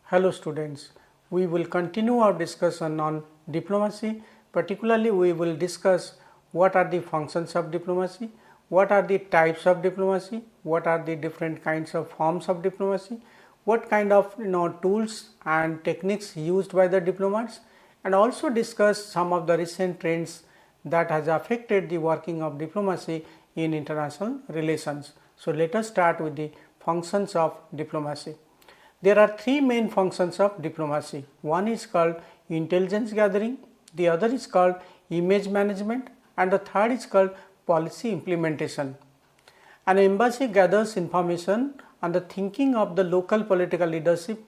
Hello students, we will continue our discussion on diplomacy. Particularly we will discuss what are the functions of diplomacy, what are the types of diplomacy, what are the different kinds of forms of diplomacy, what kind of tools and techniques used by the diplomats, and also discuss some of the recent trends that has affected the working of diplomacy in international relations. So let us start with the functions of diplomacy. There are three main functions of diplomacy. One is called intelligence gathering, the other is called image management, and the third is called policy implementation. An embassy gathers information on the thinking of the local political leadership,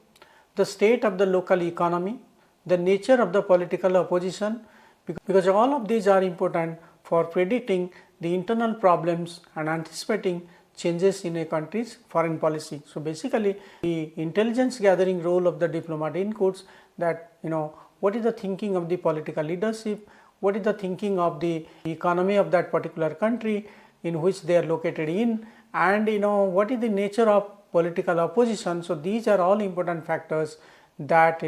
the state of the local economy, the nature of the political opposition, because all of these are important for predicting the internal problems and anticipating changes in a country's foreign policy. So basically the intelligence gathering role of the diplomat includes that what is the thinking of the political leadership, what is the thinking of the economy of that particular country in which they are located in, and what is the nature of political opposition. So these are all important factors that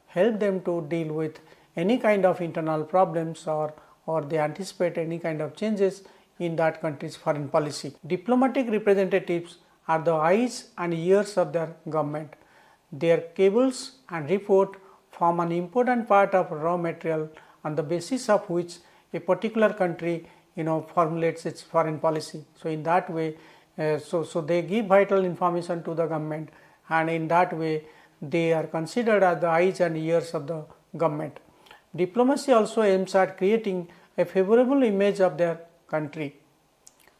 help them to deal with any kind of internal problems or they anticipate any kind of changes in that country's foreign policy. Diplomatic representatives are the eyes and ears of their government. Their cables and report form an important part of raw material on the basis of which a particular country formulates its foreign policy. So in that way, so they give vital information to the government, and in that way they are considered as the eyes and ears of the government. Diplomacy also aims at creating a favorable image of their country.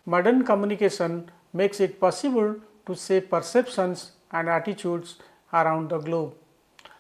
Modern communication makes it possible to shape perceptions and attitudes around the globe.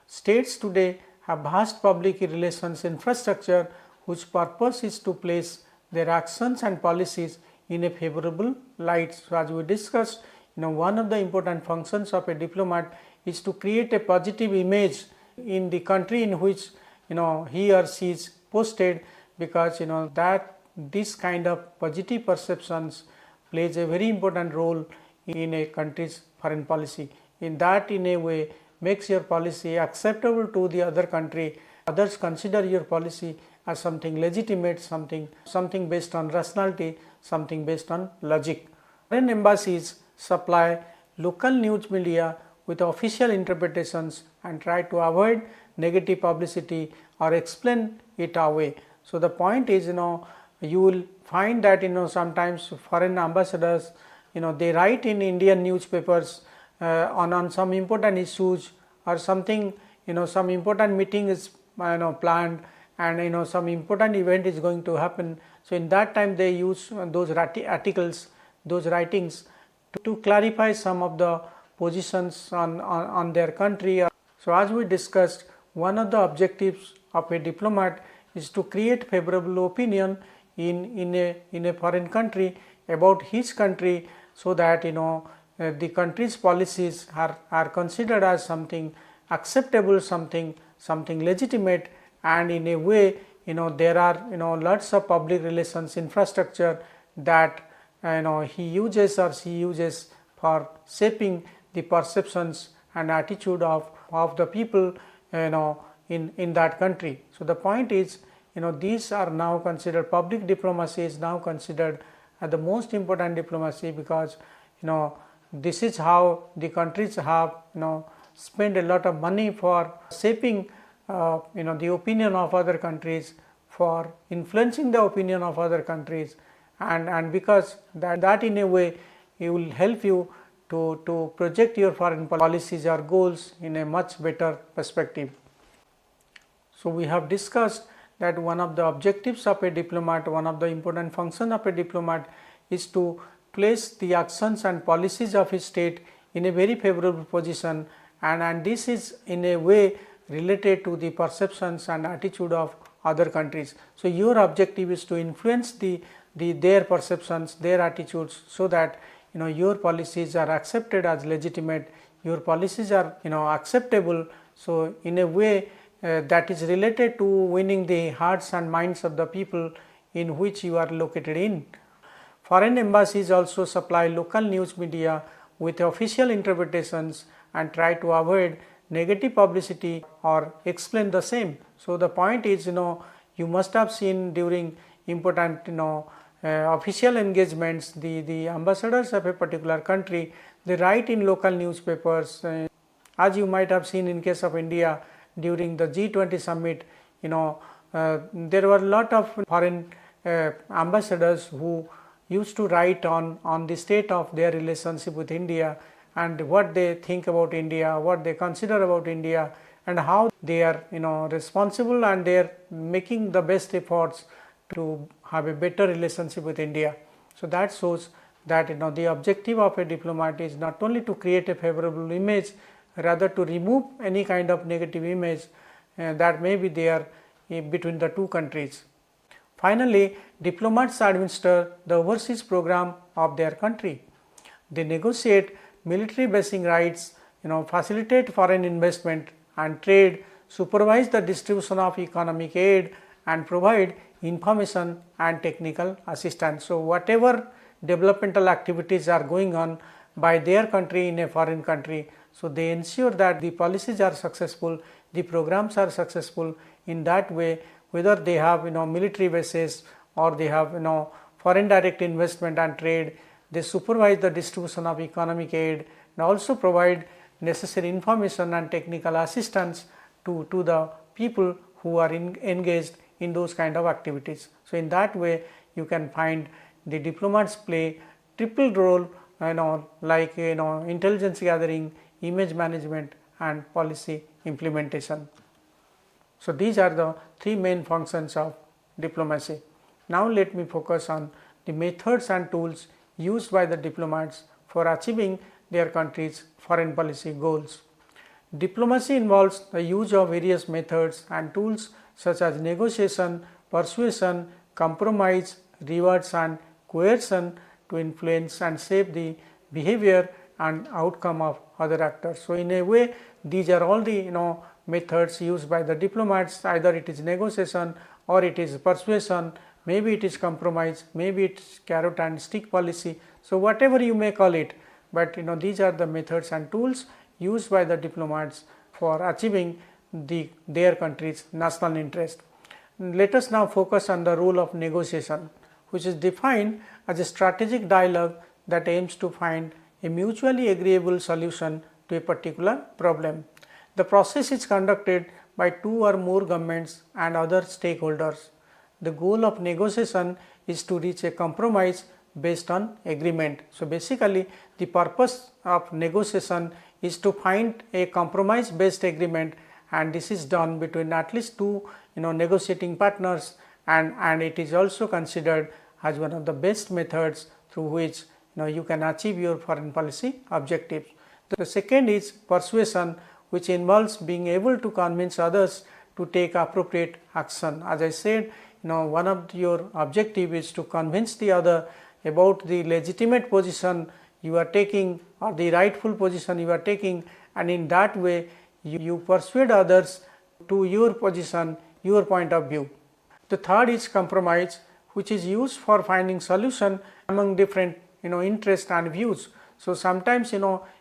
States today have vast public relations infrastructure whose purpose is to place their actions and policies in a favorable light. So as we discussed, one of the important functions of a diplomat is to create a positive image in the country in which he or she is posted, because that this kind of positive perceptions plays a very important role in a country's foreign policy. In that, in a way, makes your policy acceptable to the other country. Others consider your policy as something legitimate, something based on rationality, something based on logic. Foreign embassies supply local news media with official interpretations and try to avoid negative publicity or explain it away. So the point is, you will find that sometimes foreign ambassadors they write in Indian newspapers on some important issues or something, some important meeting is planned, and some important event is going to happen. So in that time they use those articles, those writings to clarify some of the positions on their country. So as we discussed, one of the objectives of a diplomat is to create favorable opinion in a foreign country about his country, so that the country's policies are considered as something acceptable, something legitimate, and in a way there are lots of public relations infrastructure that he uses or she uses for shaping the perceptions and attitude of the people in that country. So the point is, these are now considered, public diplomacy is now considered as the most important diplomacy, because this is how the countries have spent a lot of money for shaping the opinion of other countries, for influencing the opinion of other countries, and because that in a way it will help you to project your foreign policies or goals in a much better perspective. So we have discussed that one of the objectives of a diplomat, one of the important functions of a diplomat is to place the actions and policies of his state in a very favorable position, and this is in a way related to the perceptions and attitude of other countries. So your objective is to influence their perceptions, their attitudes, so that your policies are accepted as legitimate, your policies are acceptable. So in a way that is related to winning the hearts and minds of the people in which you are located in. Foreign embassies also supply local news media with official interpretations and try to avoid negative publicity or explain the same. So the point is, you must have seen during important official engagements, the ambassadors of a particular country, they write in local newspapers, as you might have seen in case of India during the G20 summit. There were a lot of foreign ambassadors who used to write on the state of their relationship with India and what they think about India, what they consider about India, and how they are responsible and they are making the best efforts to have a better relationship with India. So that shows that the objective of a diplomat is not only to create a favorable image, rather to remove any kind of negative image that may be there between the two countries. Finally, diplomats administer the overseas program of their country. They negotiate military basing rights, facilitate foreign investment and trade, supervise the distribution of economic aid and provide information and technical assistance. So whatever developmental activities are going on by their country in a foreign country, so they ensure that the policies are successful, the programs are successful. In that way, whether they have military bases or they have foreign direct investment and trade, they supervise the distribution of economic aid and also provide necessary information and technical assistance to the people who are engaged in those kind of activities. So in that way, you can find the diplomats play triple role, like intelligence gathering, image management and policy implementation. So these are the three main functions of diplomacy. Now let me focus on the methods and tools used by the diplomats for achieving their country's foreign policy goals. Diplomacy involves the use of various methods and tools such as negotiation, persuasion, compromise, rewards and coercion to influence and shape the behavior and outcome of other actors. So in a way, these are all the methods used by the diplomats, either it is negotiation or it is persuasion, maybe it is compromise, maybe it is carrot and stick policy. So whatever you may call it, but these are the methods and tools used by the diplomats for achieving their country's national interest. Let us now focus on the role of negotiation, which is defined as a strategic dialogue that aims to find a mutually agreeable solution to a particular problem. The process is conducted by two or more governments and other stakeholders. The goal of negotiation is to reach a compromise based on agreement. So basically, the purpose of negotiation is to find a compromise based agreement, and this is done between at least two negotiating partners, and it is also considered as one of the best methods through which you can achieve your foreign policy objectives. The second is persuasion, which involves being able to convince others to take appropriate action. As I said, one of your objective is to convince the other about the legitimate position you are taking or the rightful position you are taking, and in that way you persuade others to your position, your point of view. The third is compromise, which is used for finding solution among different interests and views. So sometimes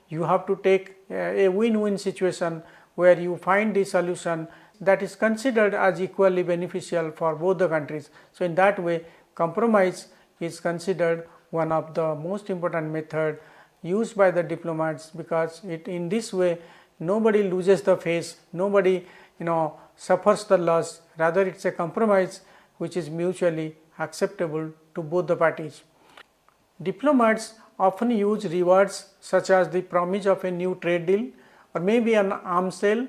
you have to take a win-win situation where you find the solution that is considered as equally beneficial for both the countries. So in that way, compromise is considered one of the most important method used by the diplomats, because in this way nobody loses the face, nobody suffers the loss, rather it is a compromise which is mutually acceptable to both the parties. Diplomats often use rewards such as the promise of a new trade deal, or maybe an arms sale,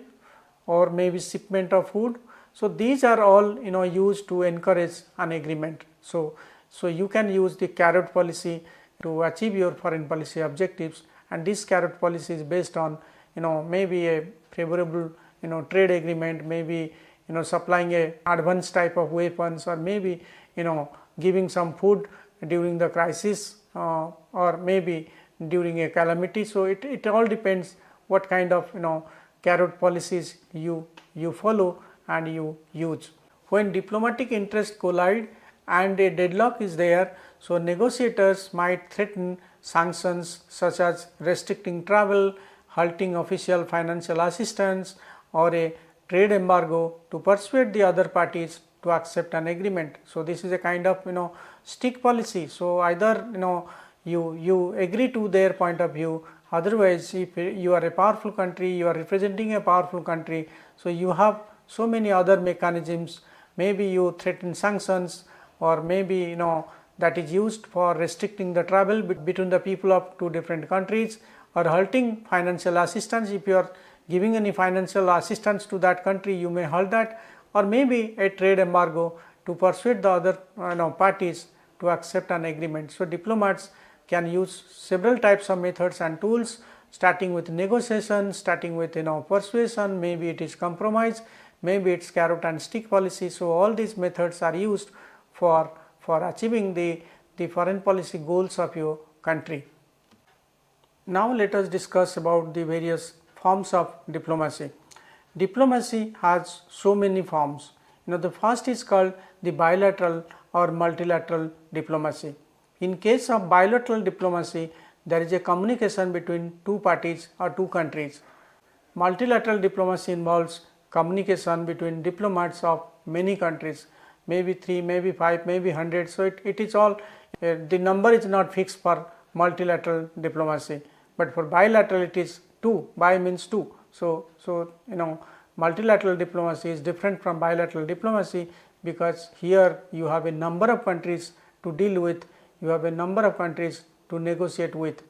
or maybe shipment of food. So these are all used to encourage an agreement. So you can use the carrot policy to achieve your foreign policy objectives, and this carrot policy is based on maybe a favorable trade agreement, maybe supplying a advanced type of weapons, or maybe giving some food during the crisis, or maybe during a calamity. So it all depends what kind of carrot policies you follow and you use. When diplomatic interests collide and a deadlock is there, so negotiators might threaten sanctions such as restricting travel, halting official financial assistance or a trade embargo to persuade the other parties to accept an agreement. So, this is a kind of stick policy. So, either you agree to their point of view, otherwise if you are a powerful country, you are representing a powerful country, so you have so many other mechanisms. Maybe you threaten sanctions, or maybe that is used for restricting the travel between the people of two different countries, or halting financial assistance. If you are giving any financial assistance to that country, you may halt that, or maybe a trade embargo to persuade the other parties to accept an agreement. So, diplomats can use several types of methods and tools, starting with negotiation, starting with persuasion, maybe it is compromise, maybe it is carrot and stick policy. So, all these methods are used for achieving the foreign policy goals of your country. Now, let us discuss about the various forms of diplomacy. Diplomacy has so many forms. The first is called the bilateral or multilateral diplomacy. In case of bilateral diplomacy, there is a communication between two parties or two countries. Multilateral diplomacy involves communication between diplomats of many countries, maybe 3, maybe 5, maybe 100. So, it is all the number is not fixed for multilateral diplomacy, but for bilateral it is 2, bi means 2. So, multilateral diplomacy is different from bilateral diplomacy, because here you have a number of countries to deal with, you have a number of countries to negotiate with.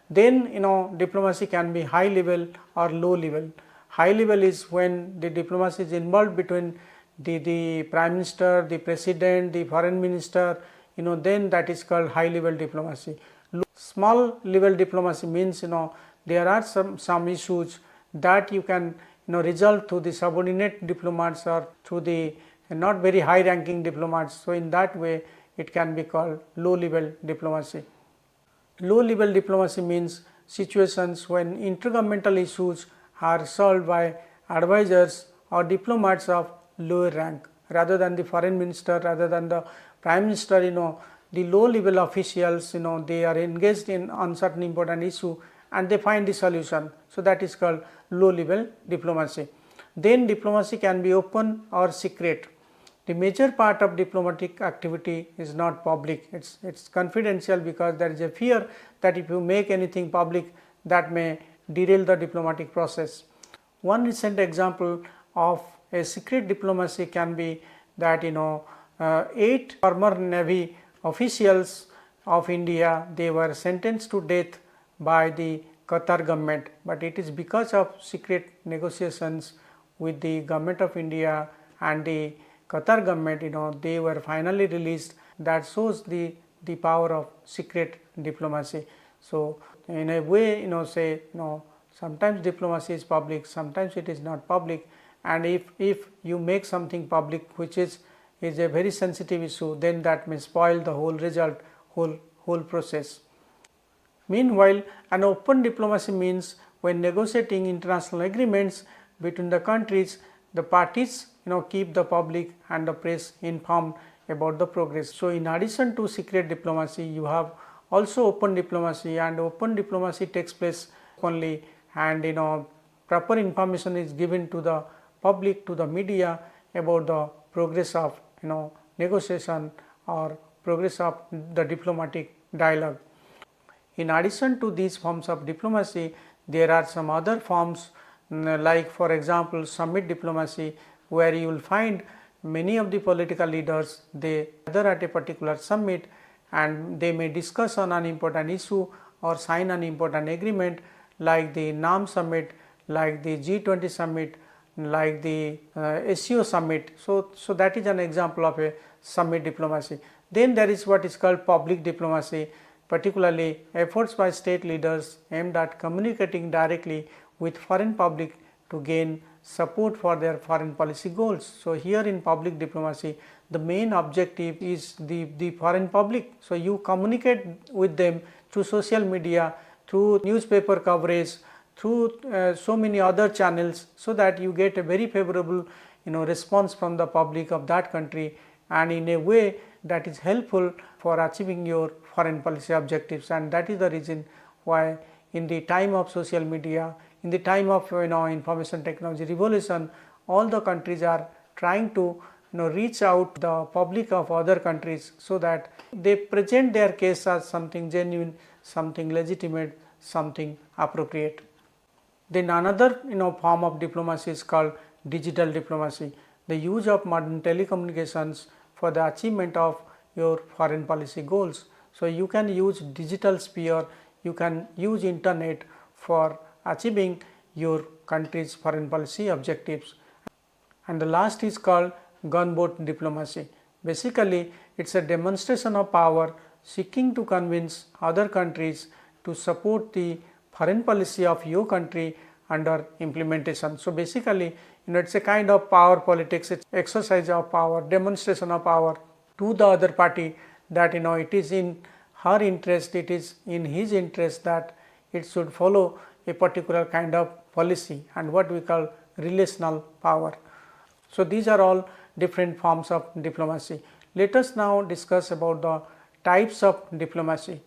Then diplomacy can be high level or low level. High level is when the diplomacy is involved between the Prime Minister, the President, the Foreign Minister, then that is called high level diplomacy. Small level diplomacy means there are some issues that you can resolve through the subordinate diplomats or through the not very high ranking diplomats. So, in that way it can be called low level diplomacy. Low level diplomacy means situations when intergovernmental issues are solved by advisors or diplomats of lower rank rather than the foreign minister, rather than the prime minister. The low level officials, they are engaged in on certain important issue and they find the solution. So, that is called low level diplomacy. Then diplomacy can be open or secret. The major part of diplomatic activity is not public, it's confidential, because there is a fear that if you make anything public, that may derail the diplomatic process. One recent example of a secret diplomacy can be that 8 former Navy officials of India, they were sentenced to death by the Qatar government, but it is because of secret negotiations with the government of India and the Qatar government, they were finally released. That shows the power of secret diplomacy. So, in a way, sometimes diplomacy is public, sometimes it is not public, and if you make something public which is a very sensitive issue, then that may spoil the whole result, whole process. Meanwhile, an open diplomacy means when negotiating international agreements between the countries, the parties keep the public and the press informed about the progress. So, in addition to secret diplomacy, you have also open diplomacy, and open diplomacy takes place only, and proper information is given to the public, to the media about the progress of negotiation or progress of the diplomatic dialogue. In addition to these forms of diplomacy, there are some other forms, like for example summit diplomacy, where you will find many of the political leaders, they gather at a particular summit and they may discuss on an important issue or sign an important agreement, like the NAM summit, like the G20 summit, like the SCO summit. So, that is an example of a summit diplomacy. Then there is what is called public diplomacy, particularly efforts by state leaders aimed at communicating directly with foreign public to gain support for their foreign policy goals. So, here in public diplomacy, the main objective is the foreign public. So, you communicate with them through social media, through newspaper coverage, through so many other channels, so that you get a very favorable response from the public of that country, and in a way that is helpful for achieving your foreign policy objectives. And that is the reason why in the time of social media, in the time of information technology revolution, all the countries are trying to reach out the public of other countries so that they present their case as something genuine, something legitimate, something appropriate. Then another form of diplomacy is called digital diplomacy, the use of modern telecommunications for the achievement of your foreign policy goals. So you can use digital sphere, you can use internet for achieving your country's foreign policy objectives. And the last is called gunboat diplomacy. Basically, it is a demonstration of power seeking to convince other countries to support the foreign policy of your country under implementation. So basically, it is a kind of power politics, it is exercise of power, demonstration of power to the other party that it is in her interest, it is in his interest that it should follow a particular kind of policy and what we call relational power. So these are all different forms of diplomacy. Let us now discuss about the types of diplomacy.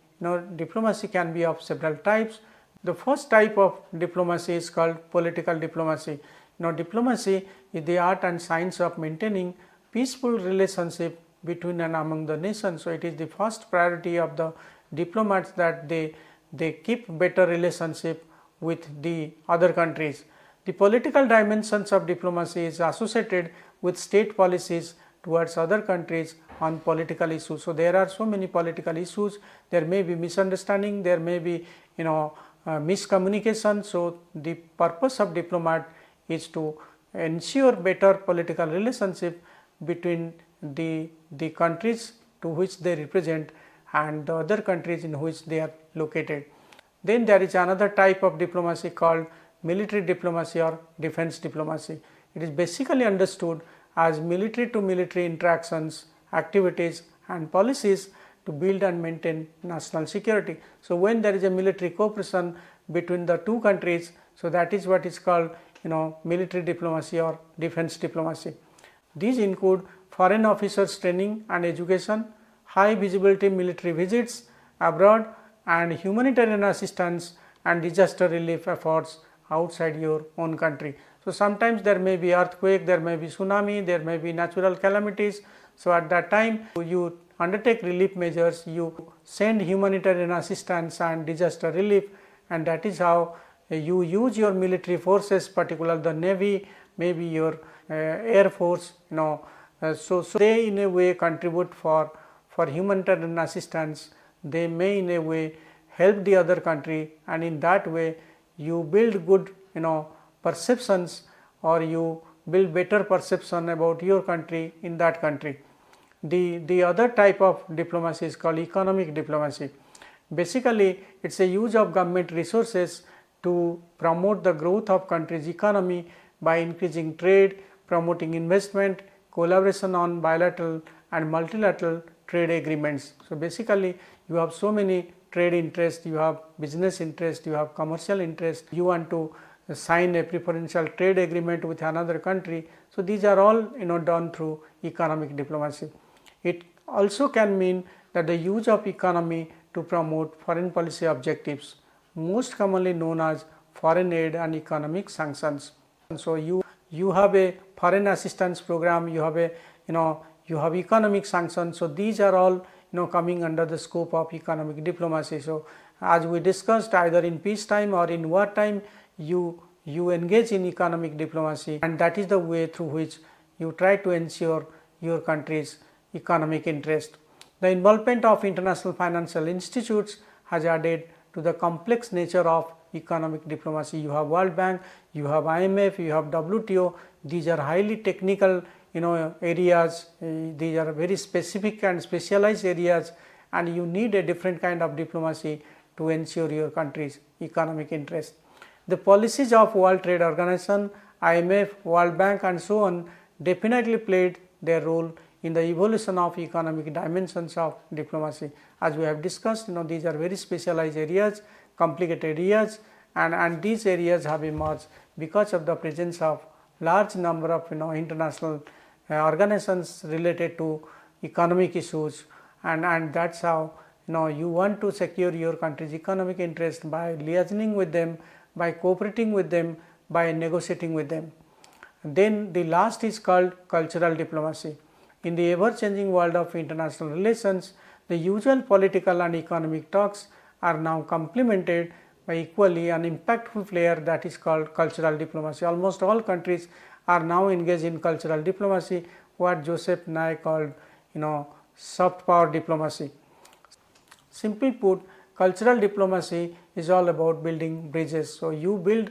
Diplomacy can be of several types. The first type of diplomacy is called political diplomacy. Diplomacy is the art and science of maintaining peaceful relationship between and among the nations. So it is the first priority of the diplomats that they keep better relationship with the other countries. The political dimensions of diplomacy is associated with state policies towards other countries on political issues. So there are so many political issues, there may be misunderstanding, there may be miscommunication. So the purpose of diplomat is to ensure better political relationship between the countries to which they represent and the other countries in which they are located. Then there is another type of diplomacy called military diplomacy or defense diplomacy. It is basically understood as military to military interactions, activities and policies to build and maintain national security. So when there is a military cooperation between the two countries, so that is what is called military diplomacy or defense diplomacy. These include foreign officers training and education, high visibility military visits abroad and humanitarian assistance and disaster relief efforts outside your own country. So sometimes there may be earthquake, there may be tsunami, there may be natural calamities. So at that time you undertake relief measures, you send humanitarian assistance and disaster relief, and that is how you use your military forces, particularly the navy, maybe your air force, so they in a way contribute for humanitarian assistance. They may in a way help the other country, and in that way you build good perceptions, or you build better perception about your country in that country. The other type of diplomacy is called economic diplomacy. Basically it is a use of government resources to promote the growth of country's economy by increasing trade, promoting investment, collaboration on bilateral and multilateral trade agreements. So basically you have so many trade interests, you have business interest, you have commercial interest, you want to sign a preferential trade agreement with another country. So these are all done through economic diplomacy. It also can mean that the use of economy to promote foreign policy objectives, most commonly known as foreign aid and economic sanctions. And so you have a foreign assistance program, you have a you have economic sanctions. So these are all coming under the scope of economic diplomacy. So as we discussed, either in peacetime or in wartime, you engage in economic diplomacy, and that is the way through which you try to ensure your country's economic interest. The involvement of international financial institutes has added to the complex nature of economic diplomacy. You have World Bank, you have IMF, you have WTO. These are highly technical areas, these are very specific and specialized areas, and you need a different kind of diplomacy to ensure your country's economic interest. The policies of World Trade Organization, IMF, World Bank and so on definitely played their role in the evolution of economic dimensions of diplomacy. As we have discussed, these are very specialized areas, complicated areas, and these areas have emerged because of the presence of large number of international organizations related to economic issues, and that's how you want to secure your country's economic interest by liaising with them by cooperating with them, by negotiating with them. Then the last is called cultural diplomacy. In the ever changing world of international relations, the usual political and economic talks are now complemented by equally an impactful player, that is called cultural diplomacy. Almost all countries are now engaged in cultural diplomacy, what Joseph Nye called soft power diplomacy. Simply put, cultural diplomacy is all about building bridges. So, you build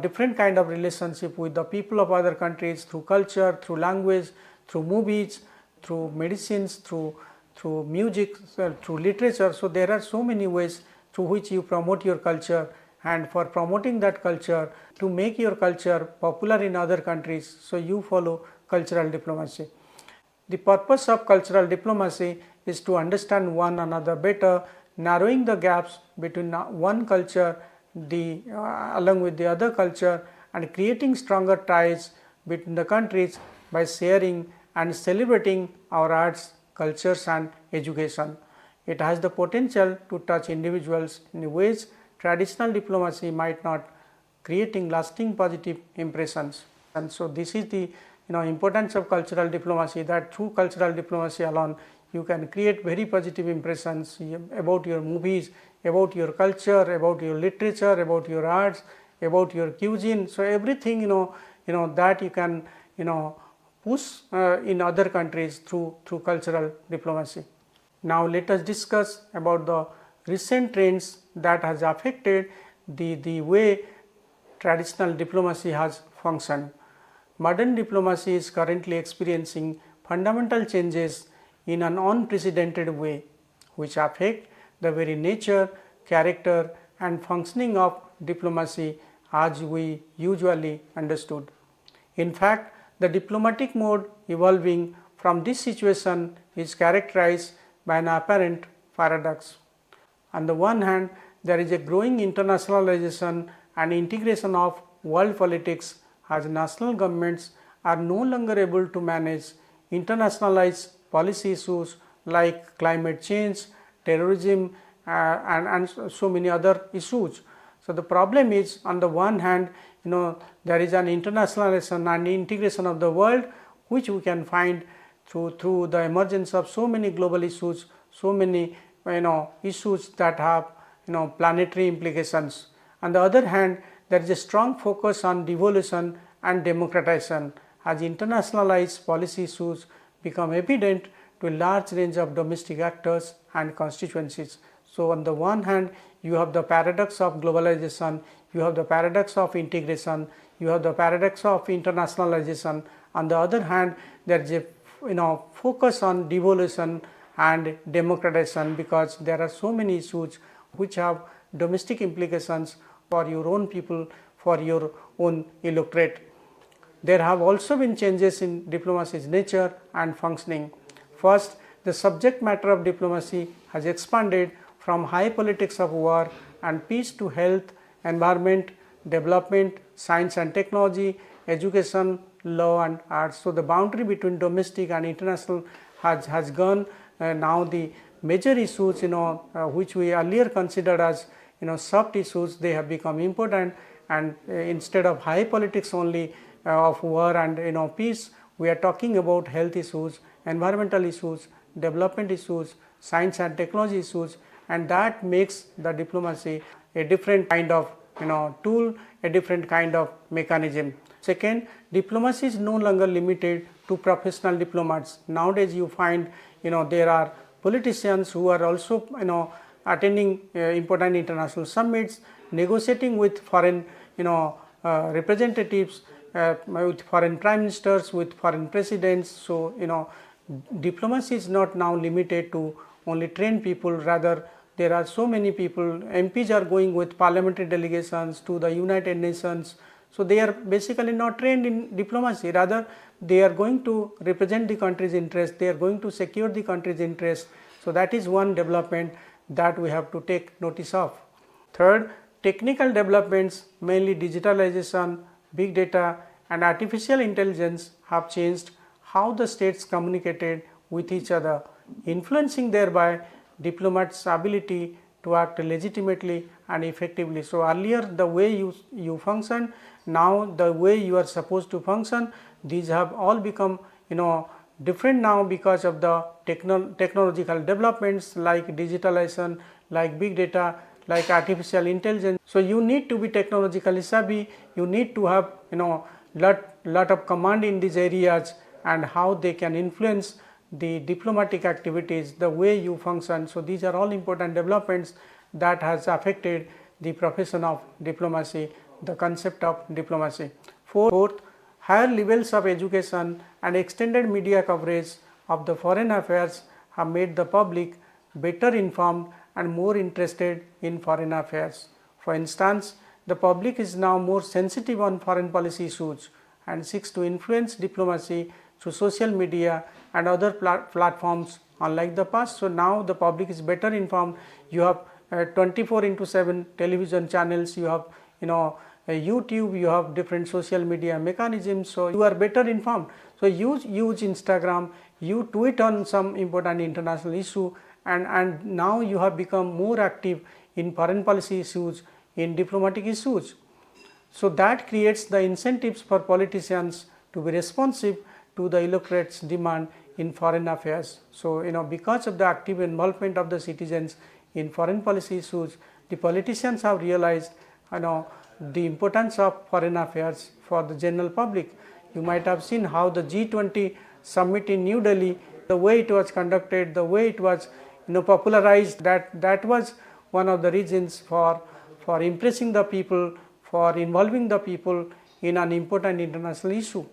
different kind of relationship with the people of other countries through culture, through language, through movies, through medicines, through music, through literature. So, there are so many ways through which you promote your culture, and for promoting that culture, to make your culture popular in other countries, so you follow cultural diplomacy. The purpose of cultural diplomacy is to understand one another better, narrowing the gaps between one culture along with the other culture, and creating stronger ties between the countries by sharing and celebrating our arts, cultures and education. It has the potential to touch individuals in ways traditional diplomacy might not, creating lasting positive impressions. And so, this is the importance of cultural diplomacy, that through cultural diplomacy alone you can create very positive impressions about your movies, about your culture, about your literature, about your arts, about your cuisine. So, everything that you can push in other countries through cultural diplomacy. Now, let us discuss about the recent trends that has affected the way traditional diplomacy has functioned. Modern diplomacy is currently experiencing fundamental changes in an unprecedented way, which affect the very nature, character and functioning of diplomacy as we usually understood. In fact, the diplomatic mode evolving from this situation is characterized by an apparent paradox. On the one hand, there is a growing internationalization and integration of world politics, as national governments are no longer able to manage internationalized policy issues like climate change, terrorism and so many other issues. So, the problem is, on the one hand there is an internationalization and integration of the world, which we can find through the emergence of so many global issues, so many issues that have planetary implications. On the other hand, there is a strong focus on devolution and democratization, as internationalized policy issues become evident to a large range of domestic actors and constituencies. So, on the one hand you have the paradox of globalization, you have the paradox of integration, you have the paradox of internationalization. On the other hand, there is a focus on devolution and democratization, because there are so many issues which have domestic implications for your own people, for your own electorate. There have also been changes in diplomacy's nature and functioning. First, the subject matter of diplomacy has expanded from high politics of war and peace to health, environment, development, science and technology, education, law and arts. So, the boundary between domestic and international has gone. Now, the major issues which we earlier considered as soft issues, they have become important, and instead of high politics only of war and peace, we are talking about health issues, environmental issues, development issues, science and technology issues, and that makes the diplomacy a different kind of tool, a different kind of mechanism. Second, diplomacy is no longer limited to professional diplomats. Nowadays you find there are politicians who are also attending important international summits, negotiating with foreign representatives, with foreign prime ministers, with foreign presidents. So, diplomacy is not now limited to only trained people, rather there are so many people. MPs are going with parliamentary delegations to the United Nations. So, they are basically not trained in diplomacy, rather they are going to represent the country's interest, they are going to secure the country's interest. So, that is one development that we have to take notice of. Third, technical developments, mainly digitalization, big data and artificial intelligence, have changed how the states communicated with each other, influencing thereby diplomats' ability to act legitimately and effectively. So, earlier the way you function, now the way you are supposed to function, these have all become different now because of the technological developments like digitalization, like big data, like artificial intelligence. So, you need to be technologically savvy, you need to have lot of command in these areas and how they can influence the diplomatic activities, the way you function. So, these are all important developments that has affected the profession of diplomacy, the concept of diplomacy. Fourth, higher levels of education and extended media coverage of the foreign affairs have made the public better informed and more interested in foreign affairs. For instance, the public is now more sensitive on foreign policy issues and seeks to influence diplomacy through social media and other platforms unlike the past. So, now the public is better informed. You have 24/7 television channels, you have YouTube, you have different social media mechanisms. So, you are better informed. So, use Instagram, you tweet on some important international issue, and now you have become more active in foreign policy issues, in diplomatic issues. So, that creates the incentives for politicians to be responsive to the electorate's demand in foreign affairs. So, because of the active involvement of the citizens in foreign policy issues, the politicians have realized the importance of foreign affairs for the general public. You might have seen how the G20 summit in New Delhi, the way it was conducted, the way it was popularized, that was one of the reasons for impressing the people, for involving the people in an important international issue.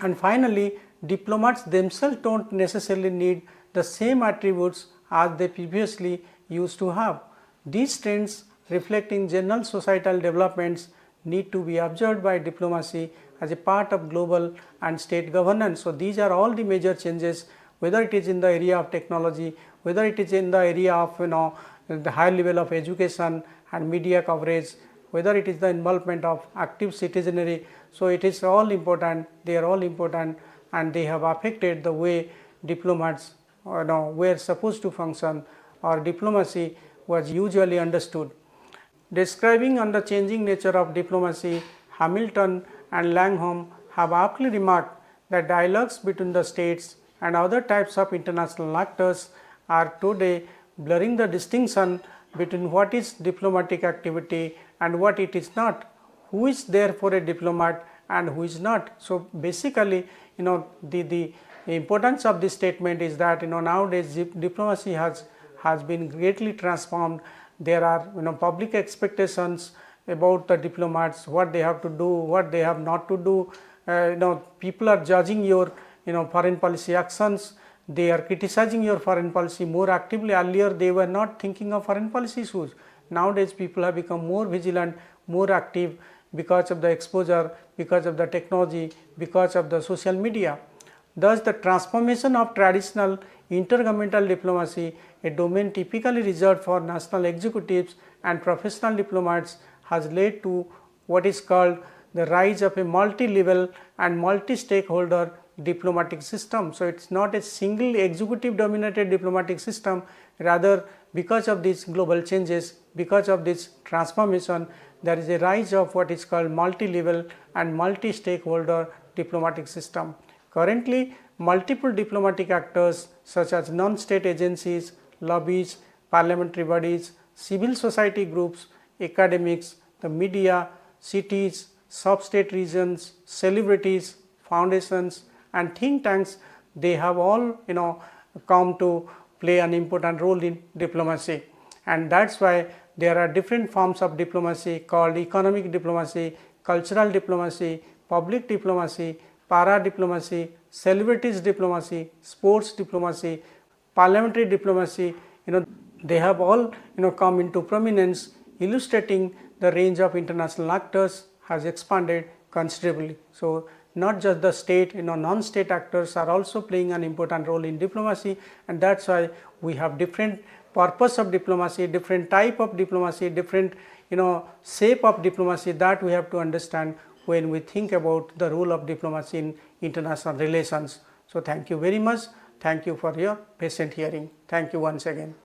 And finally, diplomats themselves do not necessarily need the same attributes as they previously used to have. These trends reflecting general societal developments need to be observed by diplomacy as a part of global and state governance. So, these are all the major changes, whether it is in the area of technology, whether it is in the area of the higher level of education and media coverage, whether it is the involvement of active citizenry. So, it is all important, they are all important, and they have affected the way diplomats were supposed to function, or diplomacy was usually understood. Describing on the changing nature of diplomacy, Hamilton and Langham have aptly remarked that dialogues between the states and other types of international actors are today blurring the distinction between what is diplomatic activity and what it is not, who is therefore a diplomat and who is not. So, basically the importance of this statement is that nowadays diplomacy has been greatly transformed. There are public expectations about the diplomats, what they have to do, what they have not to do. People are judging your foreign policy actions, they are criticizing your foreign policy more actively. Earlier they were not thinking of foreign policy issues. Nowadays people have become more vigilant, more active because of the exposure, because of the technology, because of the social media. Thus, the transformation of traditional intergovernmental diplomacy, a domain typically reserved for national executives and professional diplomats, has led to what is called the rise of a multi-level and multi-stakeholder diplomatic system. So, it is not a single executive dominated diplomatic system, rather because of these global changes, because of this transformation, there is a rise of what is called multi-level and multi-stakeholder diplomatic system. Currently, multiple diplomatic actors such as non-state agencies, lobbies, parliamentary bodies, civil society groups, academics, the media, cities, sub-state regions, celebrities, foundations and think tanks, they have all come to play an important role in diplomacy, and that is why there are different forms of diplomacy called economic diplomacy, cultural diplomacy, public diplomacy, para diplomacy, celebrities diplomacy, sports diplomacy, parliamentary diplomacy. They have all come into prominence, illustrating the range of international actors has expanded considerably. So, not just the state, non-state actors are also playing an important role in diplomacy, and that is why we have different purpose of diplomacy, different type of diplomacy, different shape of diplomacy that we have to understand when we think about the role of diplomacy in international relations. So, thank you very much. Thank you for your patient hearing. Thank you once again.